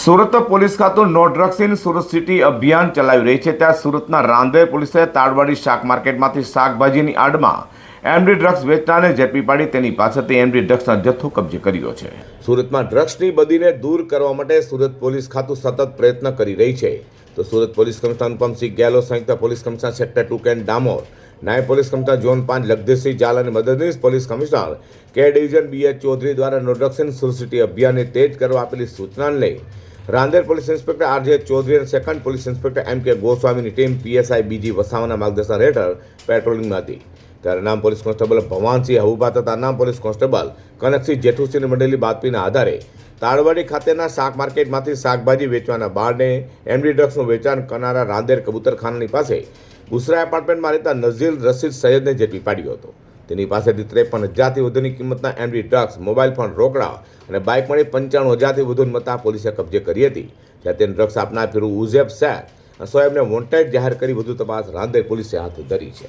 Surat police ખાતું નો drugs in Surat city અભિયાન ચલાવી રહી છે। ત્યાં સુરતના રાંદેર પોલીસે તાડવાડી શાક માર્કેટમાંથી શાકભાજીની આડમાં એમડી ડ્રગ્સ વેચનારને ઝડપી પાડી તેની પાસેથી એમડી ડ્રગ્સનો જથ્થો કબજે કર્યો છે। સુરતમાં ડ્રગ્સની બદીને દૂર કરવા માટે સુરત પોલીસ ખાતું સતત પ્રયત્ન કરી રહી છે। તો સુરત પોલીસ કમિશનર અનુપમસિંહ ગેહલોત, સંયુક્ત police commissioner sector 2 Kent Damor, નાયબ police commissioner zone 5 Lagdhirsinh Zala અને મદદનીશ police commissioner K division BH Chaudhari દ્વારા no drugs in Surat city અભિયાનને તેજ કરવા આપેલી સૂચનાને લઈ Rander police inspector RJ Chaudhari અને સેકન્ડ પોલીસ ઇન્સ્પેક્ટર MK ગોસ્વામીની ટીમ PSI BG વસાવાના માર્ગદર્શન હેઠળ પેટ્રોલિંગમાં હતી। ત્યારે નામ પોલીસ કોન્સ્ટેબલ ભવાનસિંહ હવુભા તથા નામ પોલીસ કોન્સ્ટેબલ કનકસિંહ જેઠુસિંહને મળેલી બાતમીના આધારે તાળવાડી ખાતેના શાક માર્કેટમાંથી શાકભાજી વેચવાના બારણે એમડી ડ્રગ્સનું વેચાણ કરનારા રાંદેર કબૂતરખાનાની પાસે બુસરા એપાર્ટમેન્ટમાં રહેતા નઝીર રશીદ સૈયદને ઝડપી પાડ્યો હતો। તેની પાસેથી 53,000થી વધુની કિંમતના એમડી ડ્રગ્સ, મોબાઈલ ફોન, રોકડા અને બાઇક મળી 95,000થી વધુ મત્તા પોલીસે કબજે કરી હતી। જ્યાં તેને ડ્રગ્સ આપનાર ફિરોઝ ઉઝેબ શેખ અને શોએબને વોન્ટેડ જાહેર કરી વધુ તપાસ રાંદેર પોલીસે હાથ ધરી છે।